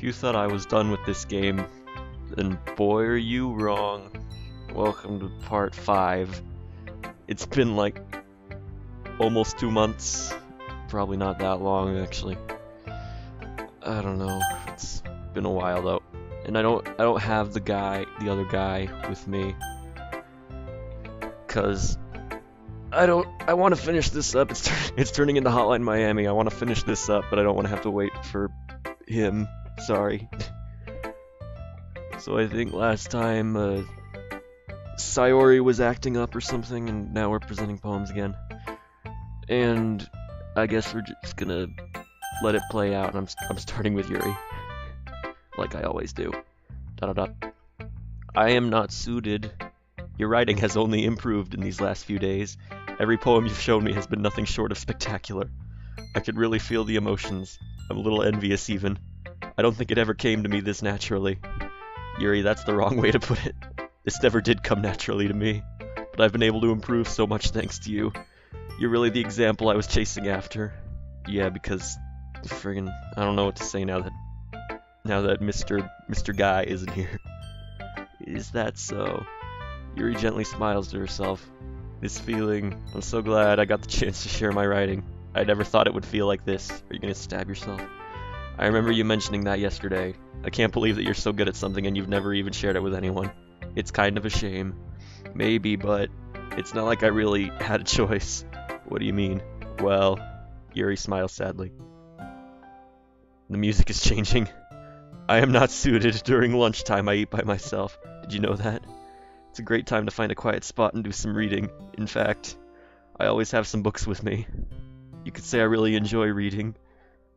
If you thought I was done with this game, then boy are you wrong. Welcome to part 5. It's been like almost 2 months. Probably not that long actually. I don't know. It's been a while though. And I don't have the other guy with me. Cause I want to finish this up. It's turning into Hotline Miami. I want to finish this up, but I don't want to have to wait for him. Sorry. So I think last time Sayori was acting up or something, and now we're presenting poems again. And I guess we're just gonna let it play out. And I'm starting with Yuri, like I always do. I am not suited. Your writing has only improved in these last few days. Every poem you've shown me has been nothing short of spectacular. I could really feel the emotions. I'm a little envious even. I don't think it ever came to me this naturally. Yuri, that's the wrong way to put it. This never did come naturally to me, but I've been able to improve so much thanks to you. You're really the example I was chasing after. Yeah, because friggin' I don't know what to say now that Mr. Guy isn't here. Is that so? Yuri gently smiles to herself. This feeling, I'm so glad I got the chance to share my writing. I never thought it would feel like this. Are you gonna stab yourself? I remember you mentioning that yesterday. I can't believe that you're so good at something and you've never even shared it with anyone. It's kind of a shame. Maybe, but it's not like I really had a choice. What do you mean? Well, Yuri smiles sadly. The music is changing. I am not suited. During lunchtime I eat by myself. Did you know that? It's a great time to find a quiet spot and do some reading. In fact, I always have some books with me. You could say I really enjoy reading.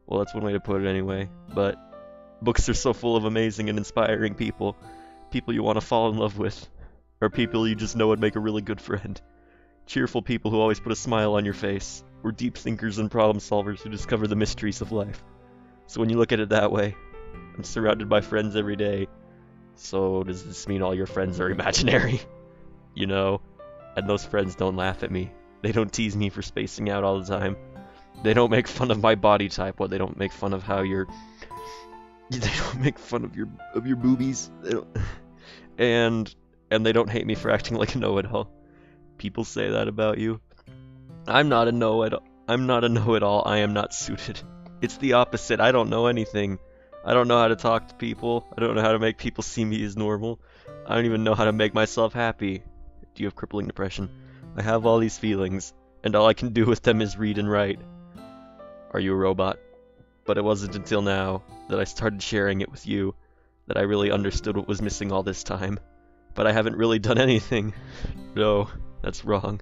Well, that's one way to put it anyway. But books are so full of amazing and inspiring people. People you want to fall in love with. Or people you just know would make a really good friend. Cheerful people who always put a smile on your face. We're deep thinkers and problem solvers who discover the mysteries of life. So when you look at it that way, I'm surrounded by friends every day. So does this mean all your friends are imaginary? You know? And those friends don't laugh at me. They don't tease me for spacing out all the time. They don't make fun of my body type. Well, they don't make fun of how you're... They don't make fun of your boobies. They don't... And they don't hate me for acting like a know-it-all. People say that about you. I'm not a know-it-all. I am not suited. It's the opposite. I don't know anything. I don't know how to talk to people. I don't know how to make people see me as normal. I don't even know how to make myself happy. Do you have crippling depression? I have all these feelings, and all I can do with them is read and write. Are you a robot? But it wasn't until now that I started sharing it with you that I really understood what was missing all this time. But I haven't really done anything. No, that's wrong.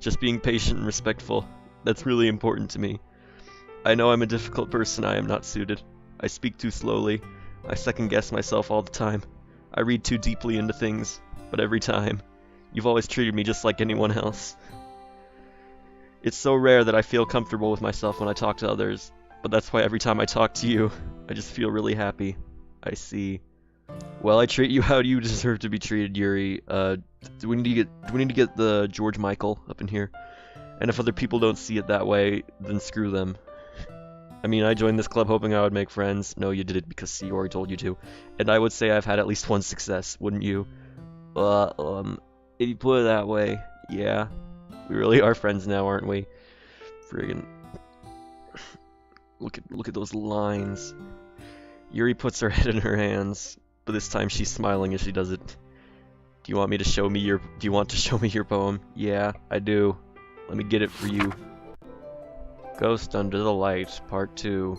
Just being patient and respectful. That's really important to me. I know I'm a difficult person. I am not suited. I speak too slowly. I second-guess myself all the time. I read too deeply into things. But every time, you've always treated me just like anyone else. It's so rare that I feel comfortable with myself when I talk to others. But that's why every time I talk to you, I just feel really happy. I see. Well, I treat you how you deserve to be treated, Yuri. Do we need to get the George Michael up in here? And if other people don't see it that way, then screw them. I mean, I joined this club hoping I would make friends. No, you did it because Sayori told you to. And I would say I've had at least one success, wouldn't you? If you put it that way, yeah. We really are friends now, aren't we? Friggin'. Look at those lines. Yuri puts her head in her hands, but this time she's smiling as she does it. Do you want to show me your poem? Yeah, I do. Let me get it for you. Ghost Under the Light, Part 2.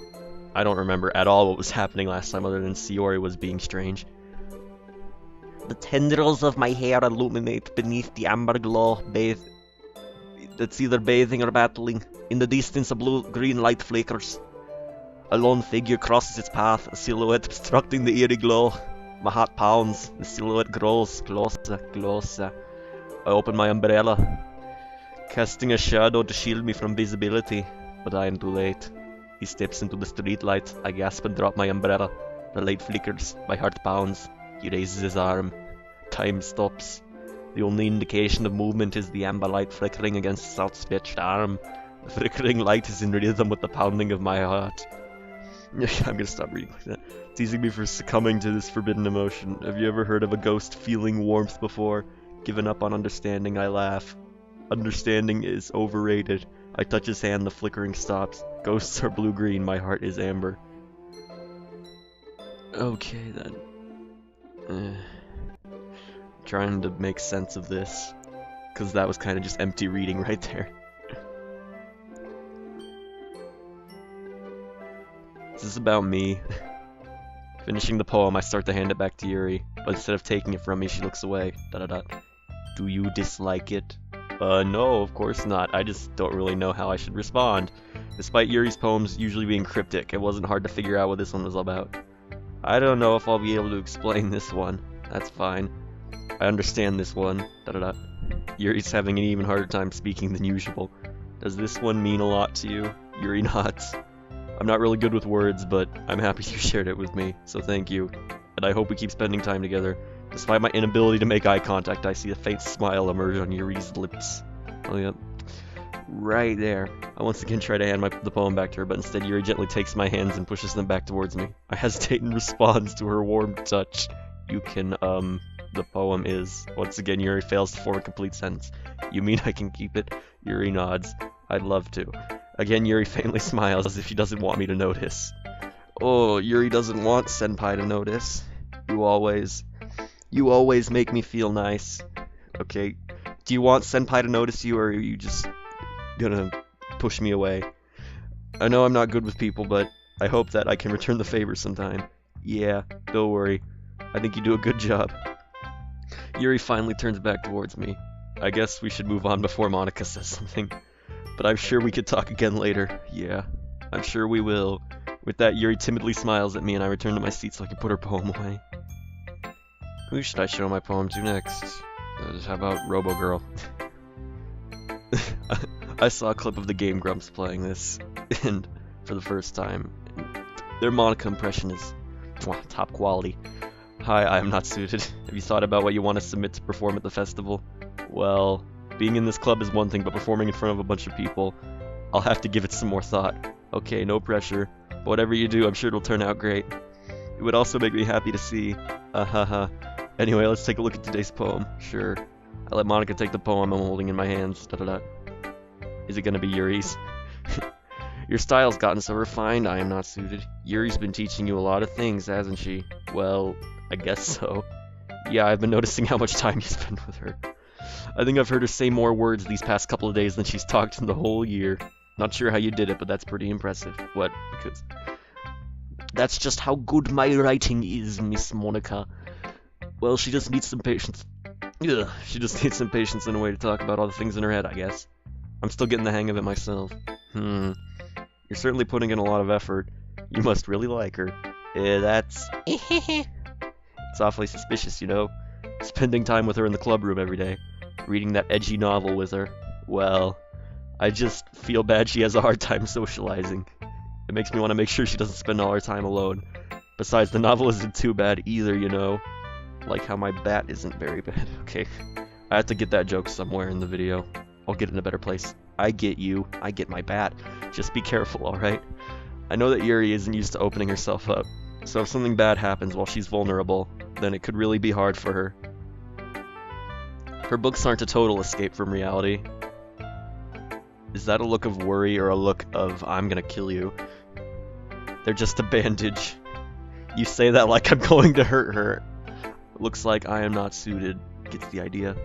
I don't remember at all what was happening last time other than Sayori was being strange. The tendrils of my hair illuminate beneath the amber glow, that's either bathing or battling. In the distance a blue-green light flickers. A lone figure crosses its path, a silhouette obstructing the eerie glow. My heart pounds, the silhouette grows closer. I open my umbrella, casting a shadow to shield me from visibility. But I am too late. He steps into the streetlight. I gasp and drop my umbrella. The light flickers. My heart pounds. He raises his arm. Time stops. The only indication of movement is the amber light flickering against his outstretched arm. The flickering light is in rhythm with the pounding of my heart. I'm gonna stop reading like that. Teasing me for succumbing to this forbidden emotion. Have you ever heard of a ghost feeling warmth before? Given up on understanding, I laugh. Understanding is overrated. I touch his hand, the flickering stops. Ghosts are blue-green, my heart is amber. Okay, then. Trying to make sense of this. Because that was kind of just empty reading right there. This is about me. Finishing the poem, I start to hand it back to Yuri, but instead of taking it from me, she looks away. Do you dislike it? No, of course not. I just don't really know how I should respond. Despite Yuri's poems usually being cryptic, it wasn't hard to figure out what this one was about. I don't know if I'll be able to explain this one. That's fine. I understand this one. Yuri's having an even harder time speaking than usual. Does this one mean a lot to you? Yuri nods. I'm not really good with words, but I'm happy you shared it with me, so thank you. And I hope we keep spending time together. Despite my inability to make eye contact, I see a faint smile emerge on Yuri's lips. Oh yeah. Right there. I once again try to hand the poem back to her, but instead Yuri gently takes my hands and pushes them back towards me. I hesitate in response to her warm touch. You can, the poem is... Once again, Yuri fails to form a complete sentence. You mean I can keep it? Yuri nods. I'd love to. Again, Yuri faintly smiles as if she doesn't want me to notice. Oh, Yuri doesn't want Senpai to notice. You always make me feel nice. Okay, do you want Senpai to notice you, or are you just gonna push me away? I know I'm not good with people, but I hope that I can return the favor sometime. Yeah, don't worry. I think you do a good job. Yuri finally turns back towards me. I guess we should move on before Monica says something. But I'm sure we could talk again later. Yeah, I'm sure we will. With that, Yuri timidly smiles at me and I return to my seat so I can put her poem away. Who should I show my poem to next? How about Robo-Girl? I saw a clip of the Game Grumps playing this, and for the first time. Their Monica impression is top quality. Hi, I am not suited. Have you thought about what you want to submit to perform at the festival? Well, being in this club is one thing, but performing in front of a bunch of people, I'll have to give it some more thought. Okay, no pressure. But whatever you do, I'm sure it'll turn out great. It would also make me happy to see. Anyway, let's take a look at today's poem. Sure. I let Monica take the poem I'm holding in my hands. Is it gonna be Yuri's? Your style's gotten so refined, I am not suited. Yuri's been teaching you a lot of things, hasn't she? Well, I guess so. Yeah, I've been noticing how much time you spend with her. I think I've heard her say more words these past couple of days than she's talked in the whole year. Not sure how you did it, but that's pretty impressive. What? Because... That's just how good my writing is, Miss Monica. Well, she just needs some patience. Ugh, she just needs some patience and a way to talk about all the things in her head, I guess. I'm still getting the hang of it myself. You're certainly putting in a lot of effort. You must really like her. That's... It's awfully suspicious, you know? Spending time with her in the club room every day. Reading that edgy novel with her. Well, I just feel bad she has a hard time socializing. It makes me want to make sure she doesn't spend all her time alone. Besides, the novel isn't too bad either, you know? Like how my bat isn't very bad. Okay, I have to get that joke somewhere in the video. I'll get it in a better place. I get you. I get my bat. Just be careful, alright? I know that Yuri isn't used to opening herself up, so if something bad happens while she's vulnerable, then it could really be hard for her. Her books aren't a total escape from reality. Is that a look of worry or a look of, I'm gonna kill you? They're just a bandage. You say that like I'm going to hurt her. Looks like I am not suited. Gets the idea.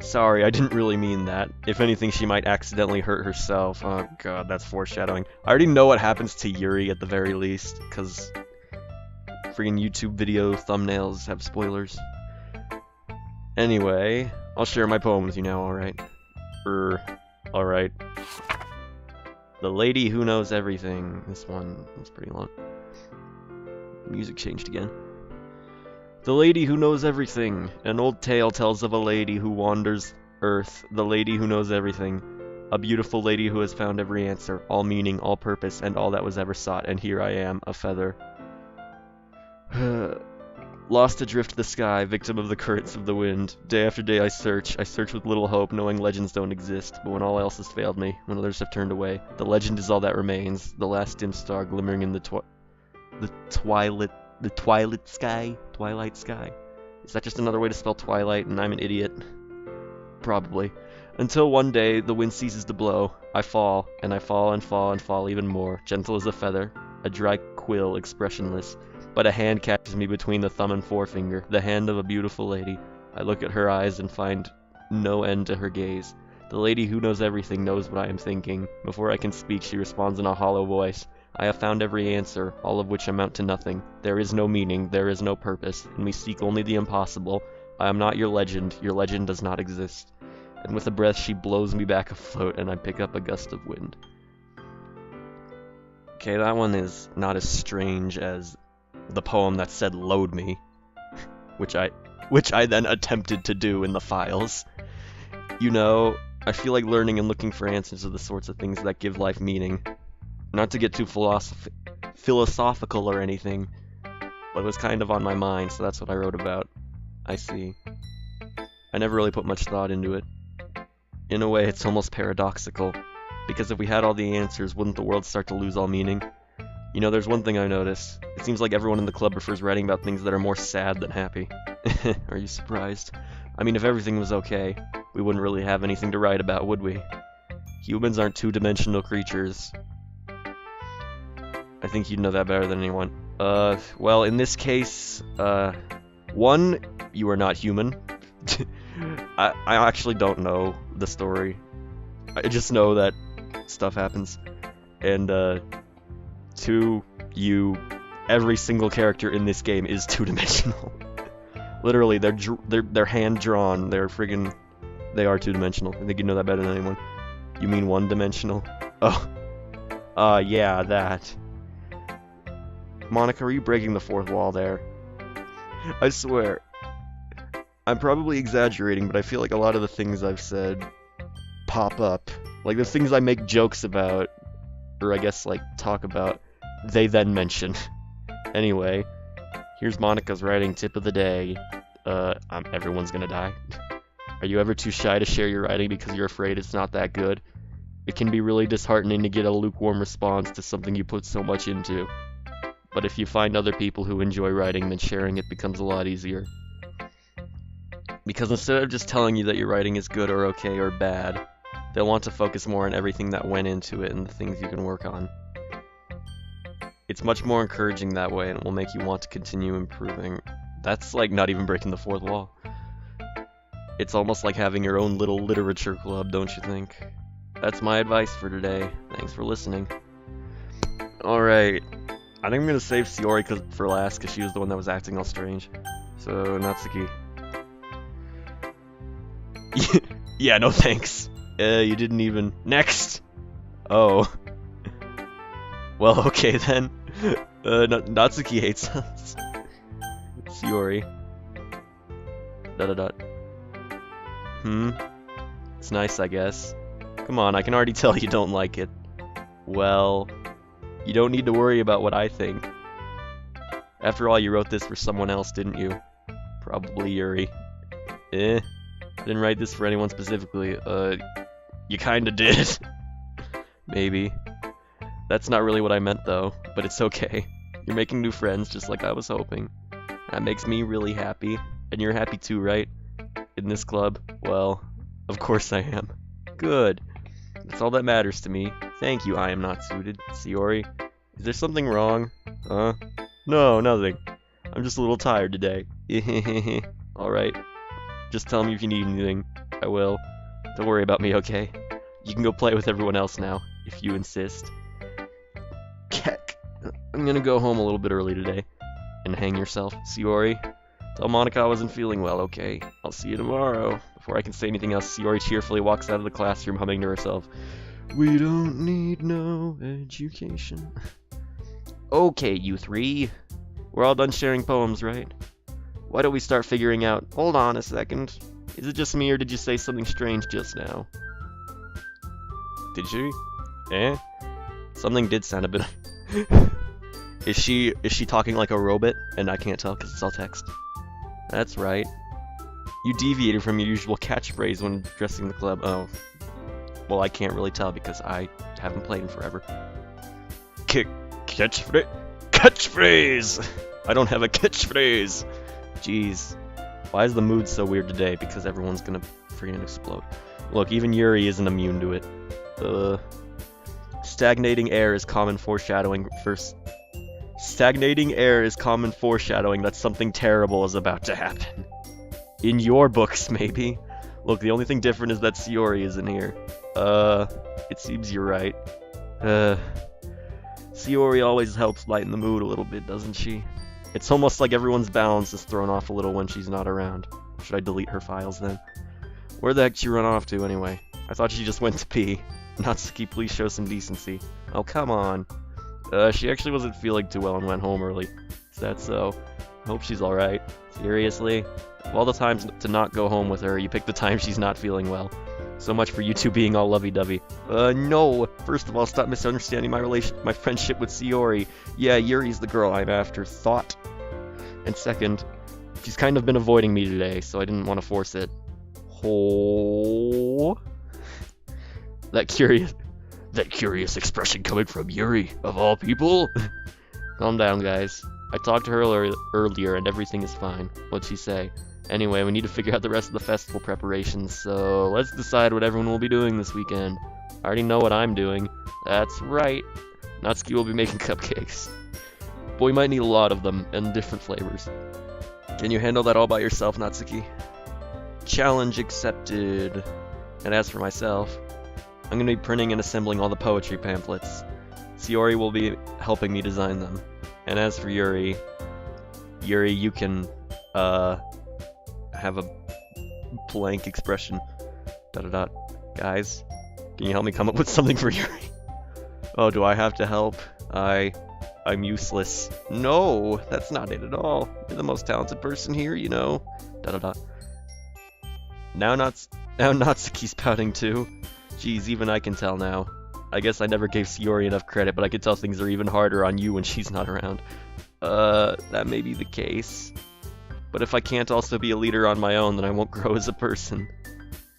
Sorry, I didn't really mean that. If anything, she might accidentally hurt herself. Oh god, that's foreshadowing. I already know what happens to Yuri at the very least, because freaking YouTube video thumbnails have spoilers. Anyway, I'll share my poem with you now, alright? Alright. The Lady Who Knows Everything. This one was pretty long. Music changed again. The Lady Who Knows Everything. An old tale tells of a lady who wanders Earth. The Lady Who Knows Everything. A beautiful lady who has found every answer, all meaning, all purpose, and all that was ever sought. And here I am, a feather. Lost adrift the sky, victim of the currents of the wind. Day after day I search with little hope, knowing legends don't exist. But when all else has failed me, when others have turned away, the legend is all that remains, the last dim star glimmering in the the twilight sky? Twilight sky? Is that just another way to spell twilight and I'm an idiot? Probably. Until one day, the wind ceases to blow. I fall, and I fall and fall and fall even more, gentle as a feather, a dry quill, expressionless. But a hand catches me between the thumb and forefinger, the hand of a beautiful lady. I look at her eyes and find no end to her gaze. The lady who knows everything knows what I am thinking. Before I can speak, she responds in a hollow voice. I have found every answer, all of which amount to nothing. There is no meaning, there is no purpose, and we seek only the impossible. I am not your legend does not exist. And with a breath, she blows me back afloat, and I pick up a gust of wind. Okay, that one is not as strange as the poem that said load me, which I then attempted to do in the files. You know, I feel like learning and looking for answers are the sorts of things that give life meaning. Not to get too philosophical or anything, but it was kind of on my mind, so that's what I wrote about. I see. I never really put much thought into it. In a way, it's almost paradoxical, because if we had all the answers, wouldn't the world start to lose all meaning? You know, there's one thing I noticed. It seems like everyone in the club prefers writing about things that are more sad than happy. Are you surprised? I mean, if everything was okay, we wouldn't really have anything to write about, would we? Humans aren't two-dimensional creatures. I think you'd know that better than anyone. Well, in this case, one, you are not human. I actually don't know the story. I just know that stuff happens. And, two, every single character in this game is two-dimensional. Literally, they're hand-drawn. They are two-dimensional. I think you know that better than anyone. You mean one-dimensional? Oh. Yeah, that. Monica, are you breaking the fourth wall there? I swear. I'm probably exaggerating, but I feel like a lot of the things I've said pop up. Like, the things I make jokes about, or I guess, like, talk about, they then mention. Anyway, here's Monica's writing tip of the day. Everyone's gonna die. Are you ever too shy to share your writing because you're afraid it's not that good? It can be really disheartening to get a lukewarm response to something you put so much into. But if you find other people who enjoy writing, then sharing it becomes a lot easier. Because instead of just telling you that your writing is good or okay or bad, they'll want to focus more on everything that went into it and the things you can work on. It's much more encouraging that way, and it will make you want to continue improving. That's like not even breaking the fourth wall. It's almost like having your own little literature club, don't you think? That's my advice for today. Thanks for listening. Alright. I think I'm gonna save Sayori for last, because she was the one that was acting all strange. So, Natsuki. Yeah, no thanks. You didn't even... Next! Oh. Well, okay then. Natsuki hates us. Sayori. ... It's nice, I guess. Come on, I can already tell you don't like it. Well... You don't need to worry about what I think. After all, you wrote this for someone else, didn't you? Probably Yuri. I didn't write this for anyone specifically. You kinda did. Maybe. That's not really what I meant though, but it's okay. You're making new friends just like I was hoping. That makes me really happy. And you're happy too, right? In this club? Well, of course I am. Good. That's all that matters to me. Thank you, I am not suited. Sayori, is there something wrong? Huh? No, nothing. I'm just a little tired today. Alright. Just tell me if you need anything. I will. Don't worry about me, okay? You can go play with everyone else now, if you insist. Keck. I'm gonna go home a little bit early today. And hang yourself, Sayori. Tell Monica I wasn't feeling well, okay? I'll see you tomorrow. Before I can say anything else, Sayori cheerfully walks out of the classroom humming to herself. We don't need no education. Okay, you three. We're all done sharing poems, right? Why don't we start figuring out... Hold on a second. Is it just me or did you say something strange just now? Did you? Something did sound a bit... Is she talking like a robot? And I can't tell because it's all text. That's right. You deviated from your usual catchphrase when addressing the club. Oh. Well, I can't really tell because I haven't played in forever. Catchphrase? catchphrase! I don't have a catchphrase! Jeez. Why is the mood so weird today? Because everyone's gonna freaking explode. Look, even Yuri isn't immune to it. Stagnating air is common foreshadowing Stagnating air is common foreshadowing that something terrible is about to happen. In your books, maybe. Look, the only thing different is that Sayori isn't here. It seems you're right. Sayori always helps lighten the mood a little bit, doesn't she? It's almost like everyone's balance is thrown off a little when she's not around. Should I delete her files then? Where the heck did she run off to anyway? I thought she just went to pee. Natsuki, please show some decency. Oh, come on. She actually wasn't feeling too well and went home early. Is that so? I hope she's alright. Seriously? Of all the times to not go home with her, you pick the time she's not feeling well. So much for you two being all lovey-dovey. No! First of all, stop misunderstanding my friendship with Sayori. Yeah, Yuri's the girl I'm after. Thought. And second, she's kind of been avoiding me today, so I didn't want to force it. Oh. That curious expression coming from Yuri, of all people. Calm down, guys. I talked to her earlier and everything is fine. What'd she say? Anyway, we need to figure out the rest of the festival preparations, so let's decide what everyone will be doing this weekend. I already know what I'm doing. That's right. Natsuki will be making cupcakes. But we might need a lot of them, and different flavors. Can you handle that all by yourself, Natsuki? Challenge accepted. And as for myself, I'm going to be printing and assembling all the poetry pamphlets. Sayori will be helping me design them. And as for Yuri, you can, have a blank expression. ... Guys, can you help me come up with something for Yuri? Oh, do I have to help? I'm useless. No, that's not it at all. You're the most talented person here, you know. ... Now Natsuki's pouting too. Geez, even I can tell now. I guess I never gave Sayori enough credit, but I can tell things are even harder on you when she's not around. That may be the case. But if I can't also be a leader on my own, then I won't grow as a person.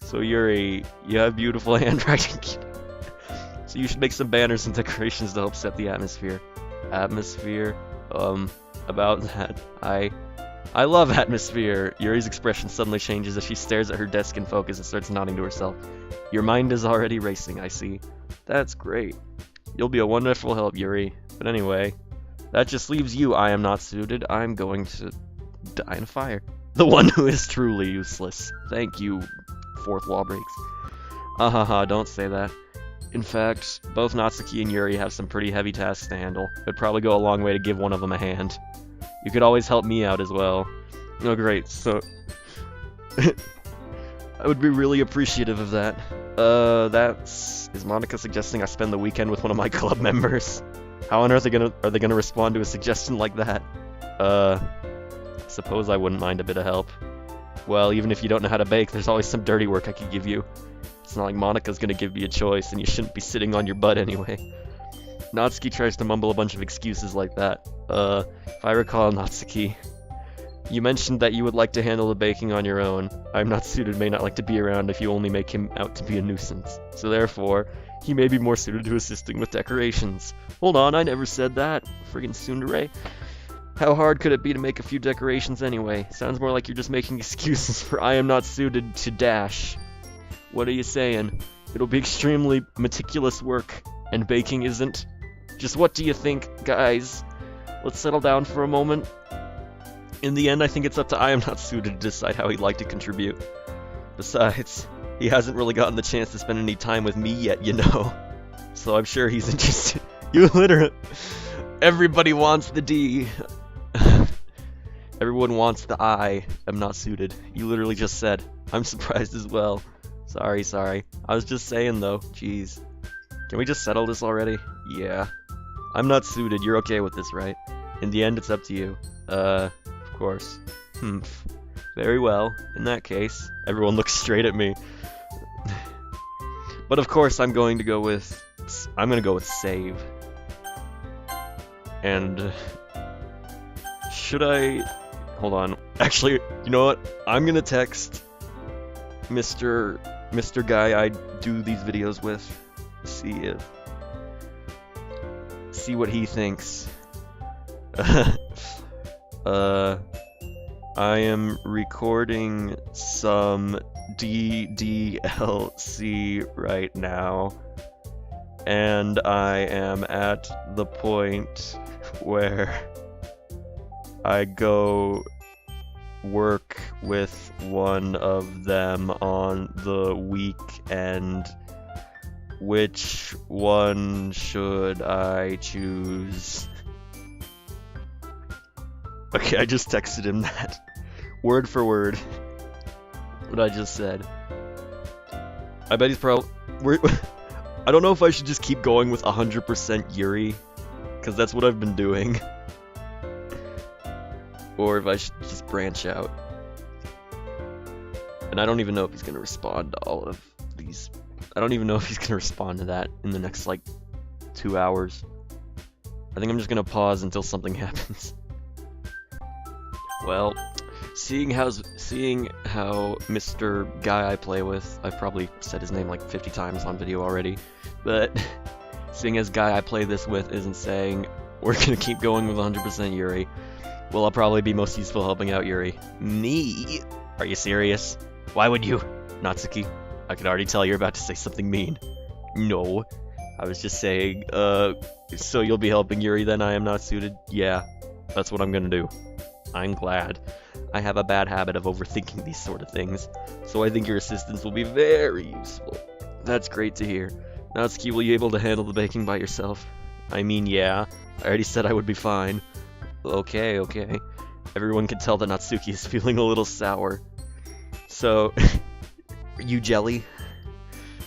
So Yuri, you have beautiful handwriting. So you should make some banners and decorations to help set the atmosphere. Atmosphere? About that, I love atmosphere! Yuri's expression suddenly changes as she stares at her desk in focus and starts nodding to herself. Your mind is already racing, I see. That's great. You'll be a wonderful help, Yuri. But anyway, that just leaves you. I am not suited. I'm going to die in a fire. The one who is truly useless. Thank you, fourth wall breaks. Don't say that. In fact, both Natsuki and Yuri have some pretty heavy tasks to handle. It'd probably go a long way to give one of them a hand. You could always help me out as well. Oh great, so... I would be really appreciative of that. Is Monica suggesting I spend the weekend with one of my club members? How on earth are they gonna respond to a suggestion like that? Suppose I wouldn't mind a bit of help. Well, even if you don't know how to bake, there's always some dirty work I could give you. It's not like Monica's gonna give me a choice, and you shouldn't be sitting on your butt anyway. Natsuki tries to mumble a bunch of excuses like that. If I recall, Natsuki, you mentioned that you would like to handle the baking on your own. I'm not suited, may not like to be around if you only make him out to be a nuisance. So therefore, he may be more suited to assisting with decorations. Hold on, I never said that. Friggin' tsundere. How hard could it be to make a few decorations anyway? Sounds more like you're just making excuses for I am not suited to dash. What are you saying? It'll be extremely meticulous work, and baking isn't? Just what do you think, guys? Let's settle down for a moment. In the end, I think it's up to I am not suited to decide how he'd like to contribute. Besides, he hasn't really gotten the chance to spend any time with me yet, you know. So I'm sure he's interested. You literally... Everybody wants the D. Everyone wants the I am not suited. You literally just said. I'm surprised as well. Sorry. I was just saying though. Jeez. Can we just settle this already? Yeah. I'm not suited. You're okay with this, right? In the end, it's up to you. Of course. Very well. In that case, everyone looks straight at me. But of course, I'm gonna go with save. And should I... Hold on. Actually, you know what? I'm gonna text Mr. Guy I do these videos with. See what he thinks. I am recording some DDLC right now, and I am at the point where I go work with one of them on the weekend. Which one should I choose? Okay, I just texted him that. Word for word. What I just said. I bet he's probably... I don't know if I should just keep going with 100% Yuri, because that's what I've been doing. Or if I should just branch out. And I don't even know if he's going to respond to all of these. I don't even know if he's going to respond to that in the next, like, 2 hours. I think I'm just going to pause until something happens. Well, seeing how Mr. Guy I play with, I've probably said his name like 50 times on video already, but seeing as Guy I play this with isn't saying we're going to keep going with 100% Yuri, well, I'll probably be most useful helping out Yuri. Me? Are you serious? Why would you? Natsuki, I can already tell you're about to say something mean. No. I was just saying, so you'll be helping Yuri then? I am not suited? Yeah, that's what I'm gonna do. I'm glad. I have a bad habit of overthinking these sort of things, so I think your assistance will be very useful. That's great to hear. Natsuki, will you be able to handle the baking by yourself? I mean, yeah. I already said I would be fine. Okay. Everyone can tell that Natsuki is feeling a little sour. So, you jelly?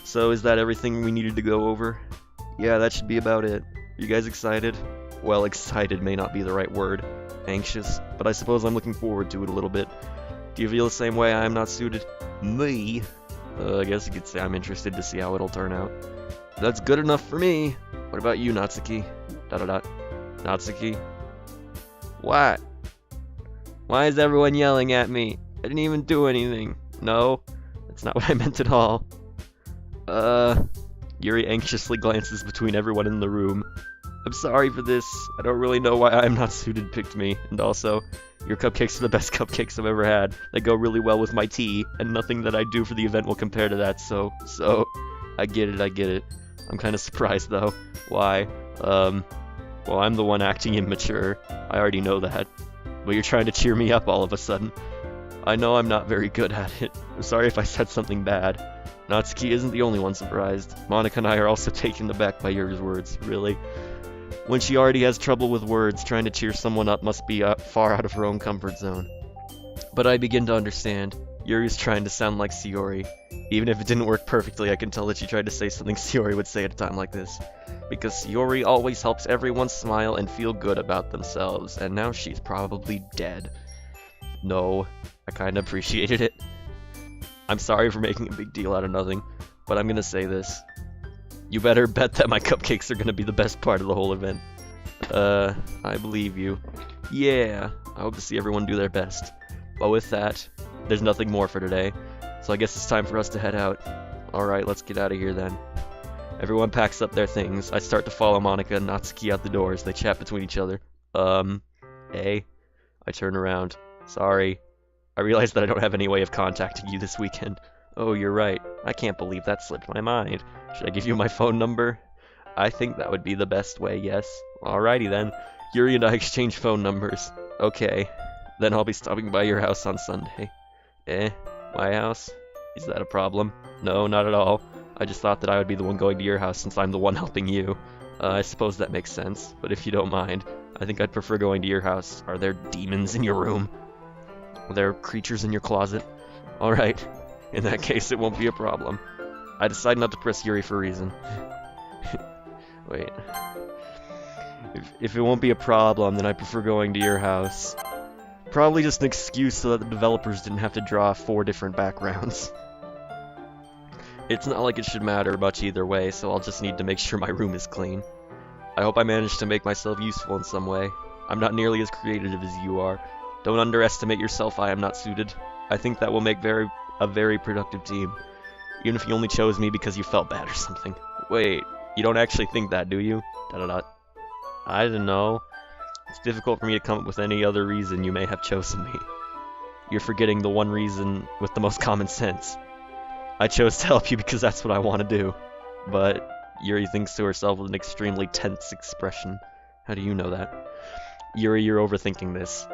So is that everything we needed to go over? Yeah, that should be about it. You guys excited? Well, excited may not be the right word. Anxious, but I suppose I'm looking forward to it a little bit. Do you feel the same way? I am not suited? Me? I guess you could say I'm interested to see how it'll turn out. That's good enough for me. What about you, Natsuki? ... Natsuki? What? Why is everyone yelling at me? I didn't even do anything. No, that's not what I meant at all. Yuri anxiously glances between everyone in the room. I'm sorry for this. I don't really know why I'm not suited picked me. And also, your cupcakes are the best cupcakes I've ever had. They go really well with my tea, and nothing that I do for the event will compare to that, so, I get it. I'm kind of surprised, though. Why? Well, I'm the one acting immature. I already know that. But you're trying to cheer me up all of a sudden. I know I'm not very good at it. I'm sorry if I said something bad. Natsuki isn't the only one surprised. Monica and I are also taken aback by Yuri's words, really. When she already has trouble with words, trying to cheer someone up must be far out of her own comfort zone. But I begin to understand. Yuri's trying to sound like Shiori. Even if it didn't work perfectly, I can tell that she tried to say something Shiori would say at a time like this. Because Shiori always helps everyone smile and feel good about themselves, and now she's probably dead. No, I kinda appreciated it. I'm sorry for making a big deal out of nothing, but I'm gonna say this. You better bet that my cupcakes are gonna be the best part of the whole event. I believe you. Yeah, I hope to see everyone do their best. But with that, there's nothing more for today, so I guess it's time for us to head out. Alright, let's get out of here then. Everyone packs up their things. I start to follow Monica and Natsuki out the door as they chat between each other. Hey? I turn around. Sorry. I realize that I don't have any way of contacting you this weekend. Oh, you're right. I can't believe that slipped my mind. Should I give you my phone number? I think that would be the best way, yes. Alrighty then. Yuri and I exchange phone numbers. Okay. Then I'll be stopping by your house on Sunday. My house? Is that a problem? No, not at all. I just thought that I would be the one going to your house since I'm the one helping you. I suppose that makes sense, but if you don't mind, I think I'd prefer going to your house. Are there demons in your room? Are there creatures in your closet? Alright. In that case, it won't be a problem. I decide not to press Yuri for a reason. Wait. If it won't be a problem, then I prefer going to your house. Probably just an excuse so that the developers didn't have to draw 4 different backgrounds. It's not like it should matter much either way, so I'll just need to make sure my room is clean. I hope I managed to make myself useful in some way. I'm not nearly as creative as you are. Don't underestimate yourself, I am not suited. I think that will make a very productive team. Even if you only chose me because you felt bad or something. Wait, you don't actually think that, do you? I don't know. It's difficult for me to come up with any other reason you may have chosen me. You're forgetting the one reason with the most common sense. I chose to help you because that's what I want to do. But Yuri thinks to herself with an extremely tense expression. How do you know that? Yuri, you're overthinking this.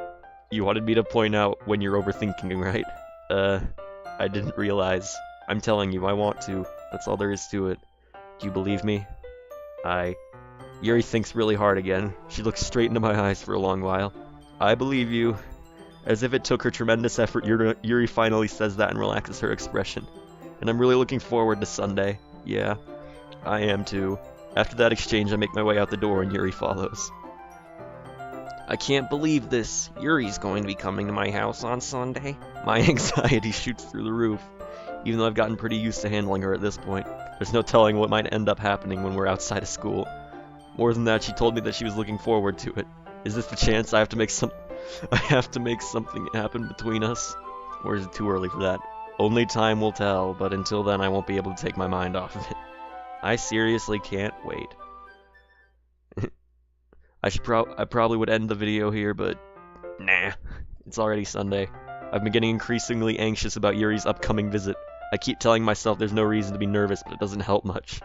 You wanted me to point out when you're overthinking, right? I didn't realize. I'm telling you, I want to. That's all there is to it. Do you believe me? Yuri thinks really hard again. She looks straight into my eyes for a long while. I believe you. As if it took her tremendous effort, Yuri finally says that and relaxes her expression. And I'm really looking forward to Sunday. Yeah, I am too. After that exchange, I make my way out the door and Yuri follows. I can't believe this. Yuri's going to be coming to my house on Sunday. My anxiety shoots through the roof. Even though I've gotten pretty used to handling her at this point, there's no telling what might end up happening when we're outside of school. More than that, she told me that she was looking forward to it. Is this the chance I have to make something happen between us? Or is it too early for that? Only time will tell, but until then I won't be able to take my mind off of it. I seriously can't wait. I probably would end the video here, but nah. It's already Sunday. I've been getting increasingly anxious about Yuri's upcoming visit. I keep telling myself there's no reason to be nervous, but it doesn't help much.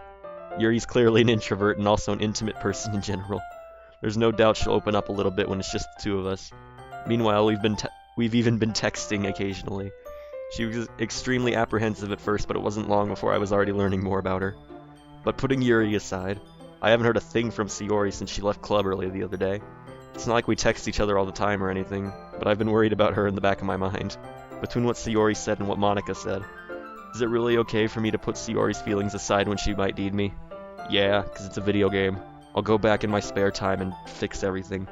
Yuri's clearly an introvert and also an intimate person in general. There's no doubt she'll open up a little bit when it's just the two of us. Meanwhile, we've even been texting occasionally. She was extremely apprehensive at first, but it wasn't long before I was already learning more about her. But putting Yuri aside, I haven't heard a thing from Sayori since she left club early the other day. It's not like we text each other all the time or anything, but I've been worried about her in the back of my mind. Between what Sayori said and what Monica said. Is it really okay for me to put Sayori's feelings aside when she might need me? Yeah, because it's a video game. I'll go back in my spare time and fix everything.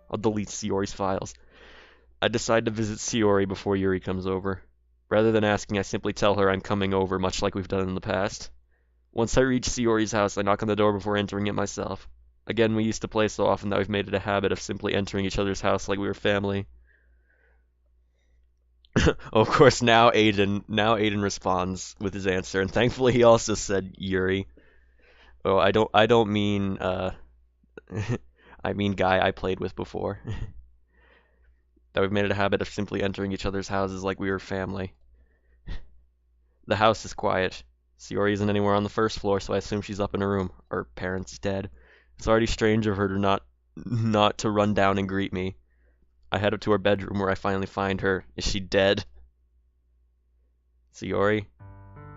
I'll delete Sayori's files. I decide to visit Sayori before Yuri comes over. Rather than asking, I simply tell her I'm coming over, much like we've done in the past. Once I reach Sayori's house, I knock on the door before entering it myself. Again, we used to play so often that we've made it a habit of simply entering each other's house like we were family. Of course, now Aiden responds with his answer, and thankfully he also said Yuri. Oh, I don't mean I mean guy I played with before. That we've made it a habit of simply entering each other's houses like we were family. The house is quiet. Sayori isn't anywhere on the first floor, so I assume she's up in her room. Her parents dead. It's already strange of her to not to run down and greet me. I head up to her bedroom where I finally find her. Is she dead? Sayori?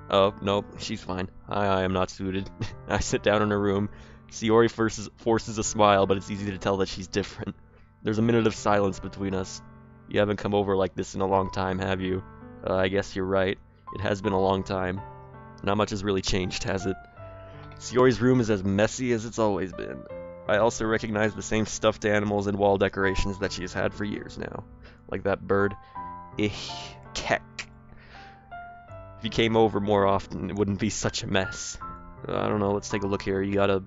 Oh, nope, she's fine. I am not suited. I sit down in her room. Sayori forces a smile, but it's easy to tell that she's different. There's a minute of silence between us. You haven't come over like this in a long time, have you? I guess you're right. It has been a long time. Not much has really changed, has it? Sayori's room is as messy as it's always been. I also recognize the same stuffed animals and wall decorations that she has had for years now. Like that bird. Kek. If you came over more often, it wouldn't be such a mess. I don't know, let's take a look here. You got a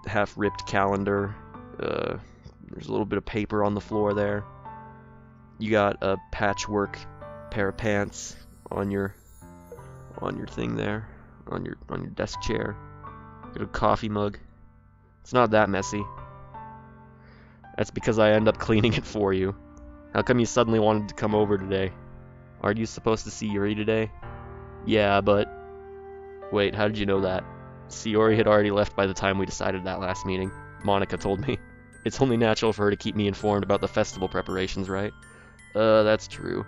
half-ripped calendar. There's a little bit of paper on the floor there. You got a patchwork pair of pants on your thing there, on your desk chair. Got a coffee mug. It's not that messy. That's because I end up cleaning it for you. How come you suddenly wanted to come over today? Aren't you supposed to see Yuri today? Yeah, but... Wait, how did you know that? Sayori had already left by the time we decided that last meeting. Monica told me. It's only natural for her to keep me informed about the festival preparations, right? That's true.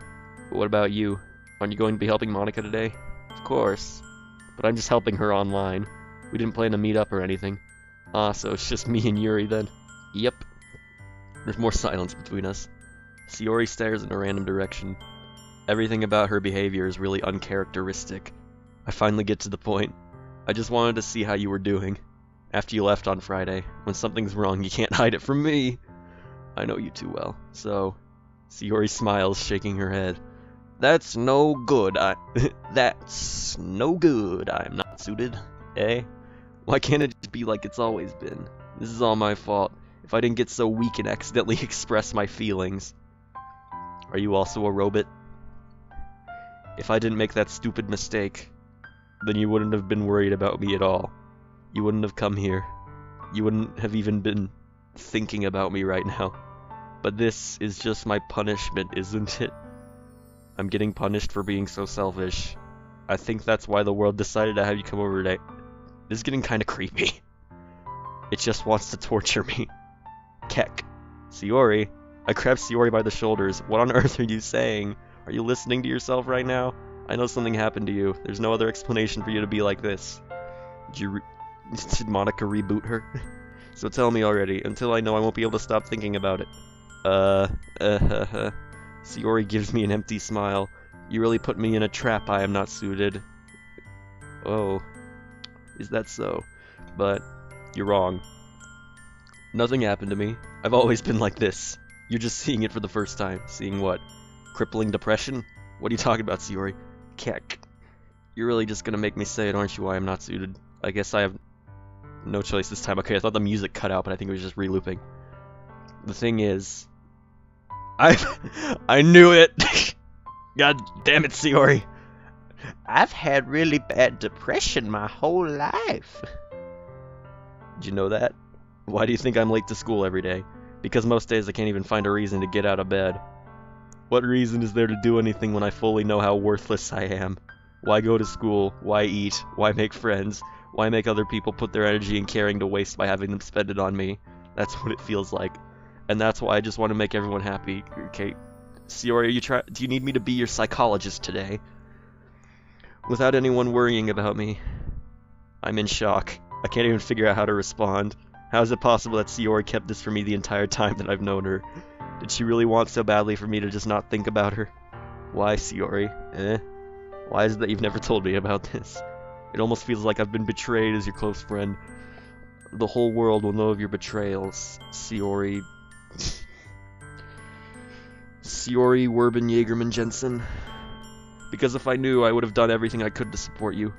But what about you? Aren't you going to be helping Monica today? Of course. But I'm just helping her online. We didn't plan to meet up or anything. Ah, so it's just me and Yuri then? Yep. There's more silence between us. Sayori stares in a random direction. Everything about her behavior is really uncharacteristic. I finally get to the point. I just wanted to see how you were doing. After you left on Friday. When something's wrong, you can't hide it from me. I know you too well. So, Sayori smiles, shaking her head. That's no good. That's no good. I'm not suited. Eh? Why can't it just be like it's always been? This is all my fault. If I didn't get so weak and accidentally express my feelings. Are you also a robot? If I didn't make that stupid mistake, then you wouldn't have been worried about me at all. You wouldn't have come here. You wouldn't have even been thinking about me right now. But this is just my punishment, isn't it? I'm getting punished for being so selfish. I think that's why the world decided to have you come over today. This is getting kind of creepy. It just wants to torture me. Keck. Sayori. I grabbed Sayori by the shoulders. What on earth are you saying? Are you listening to yourself right now? I know something happened to you. There's no other explanation for you to be like this. Did Monica reboot her? So tell me already. Until I know, I won't be able to stop thinking about it. Sayori gives me an empty smile. You really put me in a trap. I am not suited. Oh. Is that so? But you're wrong. Nothing happened to me. I've always been like this. You're just seeing it for the first time. Seeing what? Crippling depression? What are you talking about, Sayori? Keck. You're really just gonna make me say it, aren't you, why I'm not suited? I guess I have no choice this time. Okay, I thought the music cut out, but I think it was just re-looping. The thing is... I knew it! God damn it, Sayori! I've had really bad depression my whole life. Did you know that? Why do you think I'm late to school every day? Because most days I can't even find a reason to get out of bed. What reason is there to do anything when I fully know how worthless I am? Why go to school? Why eat? Why make friends? Why make other people put their energy and caring to waste by having them spend it on me? That's what it feels like. And that's why I just want to make everyone happy. Okay, Sayori, do you need me to be your psychologist today? Without anyone worrying about me. I'm in shock. I can't even figure out how to respond. How is it possible that Sayori kept this from me the entire time that I've known her? Did she really want so badly for me to just not think about her? Why, Sayori? Why is it that you've never told me about this? It almost feels like I've been betrayed as your close friend. The whole world will know of your betrayals, Sayori. Sayori Werben Jaegerman Jensen. Because if I knew, I would have done everything I could to support you.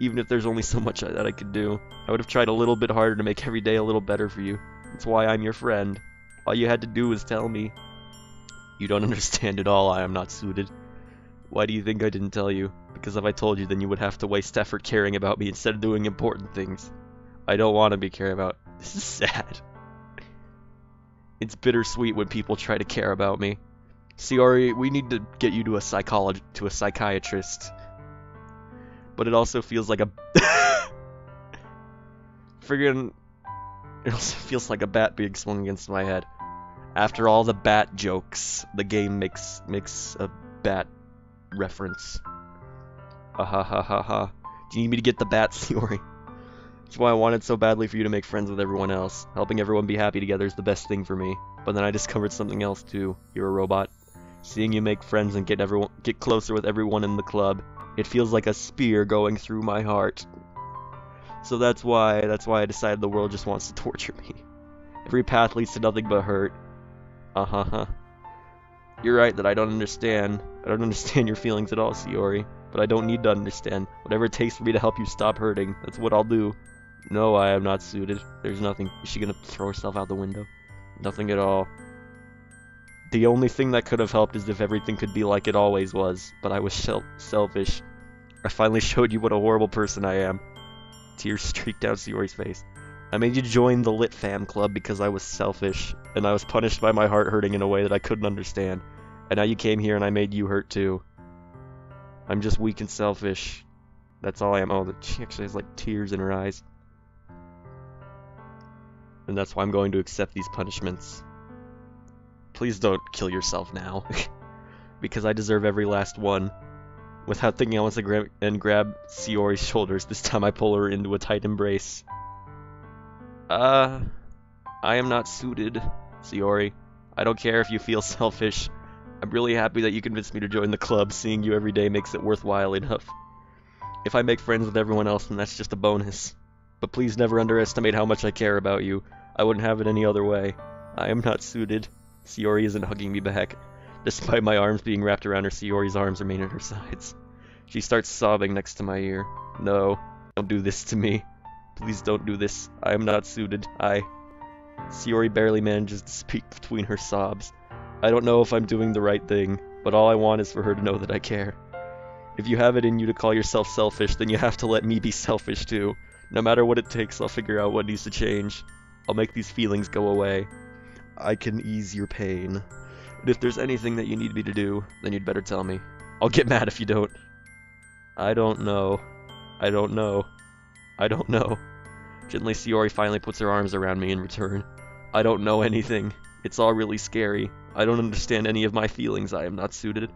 Even if there's only so much that I could do. I would have tried a little bit harder to make every day a little better for you. That's why I'm your friend. All you had to do was tell me. You don't understand at all, I am not suited. Why do you think I didn't tell you? Because if I told you, then you would have to waste effort caring about me instead of doing important things. I don't want to be cared about. This is sad. It's bittersweet when people try to care about me. Sayori, we need to get you to a psychiatrist. But it also feels like a... It also feels like a bat being swung against my head. After all the bat jokes, the game makes a bat reference. Ha ha ha ha ha. Do you need me to get the bat, Sayori? That's why I wanted so badly for you to make friends with everyone else. Helping everyone be happy together is the best thing for me. But then I discovered something else too. You're a robot. Seeing you make friends and get closer with everyone in the club, it feels like a spear going through my heart. So that's why I decided the world just wants to torture me. Every path leads to nothing but hurt. You're right that I don't understand. I don't understand your feelings at all, Sayori. But I don't need to understand. Whatever it takes for me to help you stop hurting, that's what I'll do. No, I am not suited. There's nothing. Is she gonna throw herself out the window? Nothing at all. The only thing that could have helped is if everything could be like it always was. But I was selfish. I finally showed you what a horrible person I am. Tears streaked down Sayori's face. I made you join the Lit Fam Club because I was selfish, and I was punished by my heart hurting in a way that I couldn't understand. And now you came here and I made you hurt too. I'm just weak and selfish. That's all I am. Oh, she actually has like tears in her eyes. And that's why I'm going to accept these punishments. Please don't kill yourself now. Because I deserve every last one. Without thinking, I want to grab Sayori's shoulders. This time I pull her into a tight embrace. I am not suited, Sayori. I don't care if you feel selfish. I'm really happy that you convinced me to join the club. Seeing you every day makes it worthwhile enough. If I make friends with everyone else, then that's just a bonus. But please never underestimate how much I care about you. I wouldn't have it any other way. I am not suited. Sayori isn't hugging me back. Despite my arms being wrapped around her, Sayori's arms remain at her sides. She starts sobbing next to my ear. No, don't do this to me. Please don't do this. I am not suited. Sayori barely manages to speak between her sobs. I don't know if I'm doing the right thing, but all I want is for her to know that I care. If you have it in you to call yourself selfish, then you have to let me be selfish too. No matter what it takes, I'll figure out what needs to change. I'll make these feelings go away. I can ease your pain. But if there's anything that you need me to do, then you'd better tell me. I'll get mad if you don't. I don't know. I don't know. I don't know. Gently, Shiori finally puts her arms around me in return. I don't know anything. It's all really scary. I don't understand any of my feelings. I am not suited.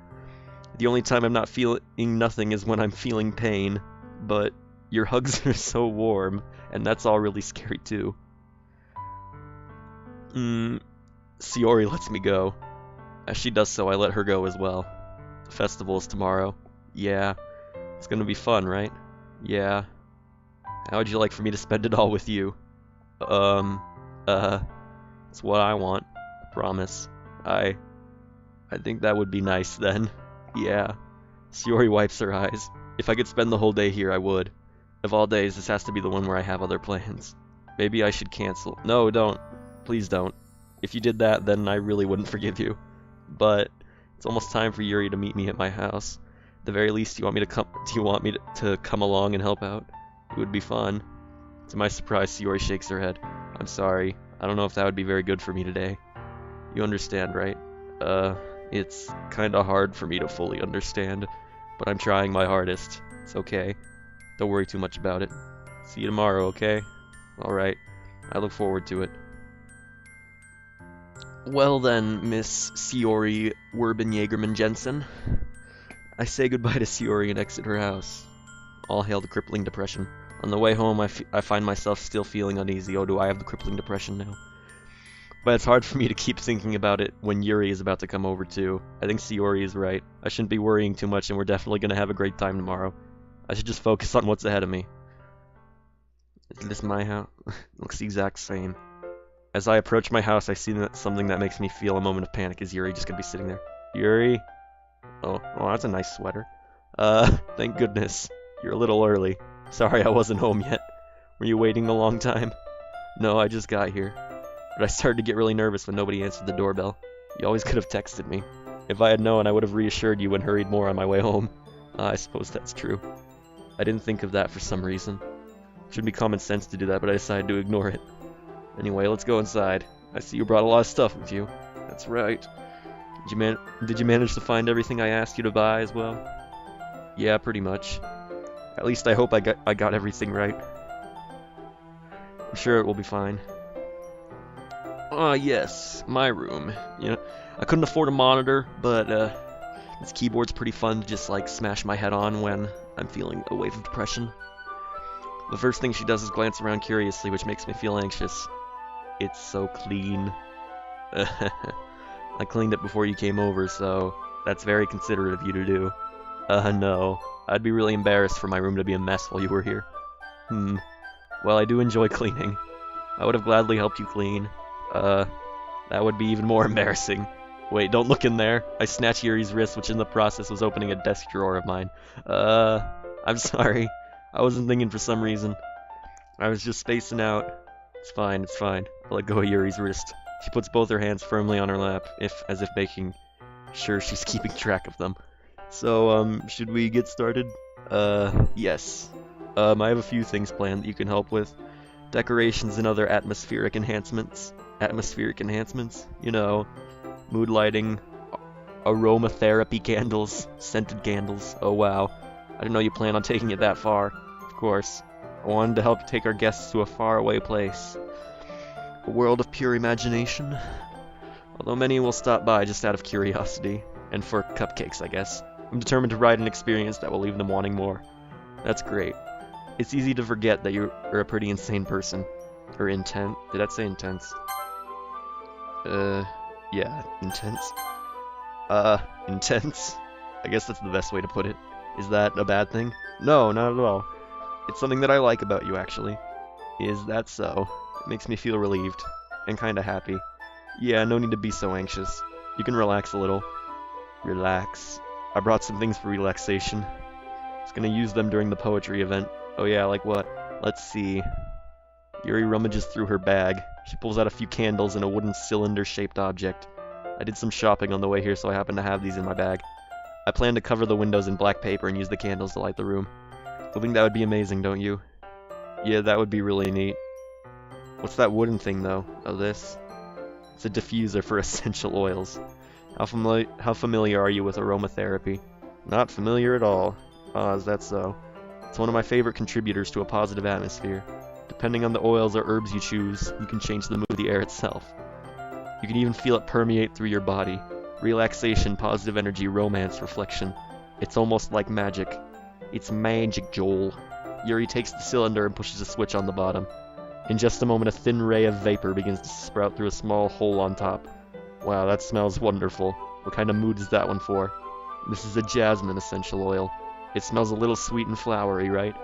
The only time I'm not feeling nothing is when I'm feeling pain. But your hugs are so warm, and that's all really scary too. Shiori lets me go. As she does so, I let her go as well. The festival is tomorrow. Yeah. It's gonna be fun, right? Yeah. How would you like for me to spend it all with you? It's what I want. I promise. I think that would be nice then. Yeah. Shiori wipes her eyes. If I could spend the whole day here, I would. Of all days, this has to be the one where I have other plans. Maybe I should cancel. No, don't. Please don't. If you did that, then I really wouldn't forgive you. But it's almost time for Yuri to meet me at my house. At the very least, do you want me to come along and help out? It would be fun. To my surprise, Shiori shakes her head. I'm sorry. I don't know if that would be very good for me today. You understand, right? It's kinda hard for me to fully understand, but I'm trying my hardest. It's okay. Don't worry too much about it. See you tomorrow, okay? Alright. I look forward to it. Well then, Miss Shiori Werben Jensen. I say goodbye to Shiori and exit her house. All hail the crippling depression. On the way home, I find myself still feeling uneasy. Oh, do I have the crippling depression now? But it's hard for me to keep thinking about it when Yuri is about to come over too. I think Shiori is right. I shouldn't be worrying too much, and we're definitely going to have a great time tomorrow. I should just focus on what's ahead of me. Is this my house? Looks the exact same. As I approach my house, I see something that makes me feel a moment of panic. Is Yuri just going to be sitting there? Yuri? Oh, that's a nice sweater. Thank goodness. You're a little early. Sorry I wasn't home yet. Were you waiting a long time? No, I just got here. But I started to get really nervous when nobody answered the doorbell. You always could have texted me. If I had known, I would have reassured you and hurried more on my way home. I suppose that's true. I didn't think of that for some reason. Should be common sense to do that, but I decided to ignore it. Anyway, let's go inside. I see you brought a lot of stuff with you. That's right. Did you manage to find everything I asked you to buy as well? Yeah, pretty much. At least I hope I got everything right. I'm sure it will be fine. Yes, my room. You know, I couldn't afford a monitor, but this keyboard's pretty fun to just like smash my head on when I'm feeling a wave of depression. The first thing she does is glance around curiously, which makes me feel anxious. It's so clean. I cleaned it before you came over, so that's very considerate of you to do. No. I'd be really embarrassed for my room to be a mess while you were here. Well, I do enjoy cleaning. I would have gladly helped you clean. That would be even more embarrassing. Wait, don't look in there. I snatched Yuri's wrist, which in the process was opening a desk drawer of mine. I'm sorry. I wasn't thinking for some reason. I was just spacing out. It's fine, it's fine. I let go of Yuri's wrist. She puts both her hands firmly on her lap, as if making sure she's keeping track of them. So, should we get started? Yes. I have a few things planned that you can help with. Decorations and other atmospheric enhancements. Atmospheric enhancements? You know, mood lighting, aromatherapy candles, scented candles. Oh wow. I didn't know you planned on taking it that far. Of course. I wanted to help take our guests to a faraway place. A world of pure imagination. Although many will stop by just out of curiosity. And for cupcakes, I guess. I'm determined to write an experience that will leave them wanting more. That's great. It's easy to forget that you're a pretty insane person. Or intent. Did that say intense? Yeah, intense. Intense? I guess that's the best way to put it. Is that a bad thing? No, not at all. It's something that I like about you, actually. Is that so? It makes me feel relieved. And kinda happy. Yeah, no need to be so anxious. You can relax a little. Relax. I brought some things for relaxation. I was gonna use them during the poetry event. Oh yeah, like what? Let's see. Yuri rummages through her bag. She pulls out a few candles and a wooden cylinder-shaped object. I did some shopping on the way here, so I happen to have these in my bag. I plan to cover the windows in black paper and use the candles to light the room. I think that would be amazing, don't you? Yeah, that would be really neat. What's that wooden thing, though? Oh, this? It's a diffuser for essential oils. How familiar are you with aromatherapy? Not familiar at all. Ah, is that so? It's one of my favorite contributors to a positive atmosphere. Depending on the oils or herbs you choose, you can change the mood of the air itself. You can even feel it permeate through your body. Relaxation, positive energy, romance, reflection. It's almost like magic. It's magic, Joel. Yuri takes the cylinder and pushes a switch on the bottom. In just a moment, a thin ray of vapor begins to sprout through a small hole on top. Wow, that smells wonderful. What kind of mood is that one for? This is a jasmine essential oil. It smells a little sweet and flowery, right?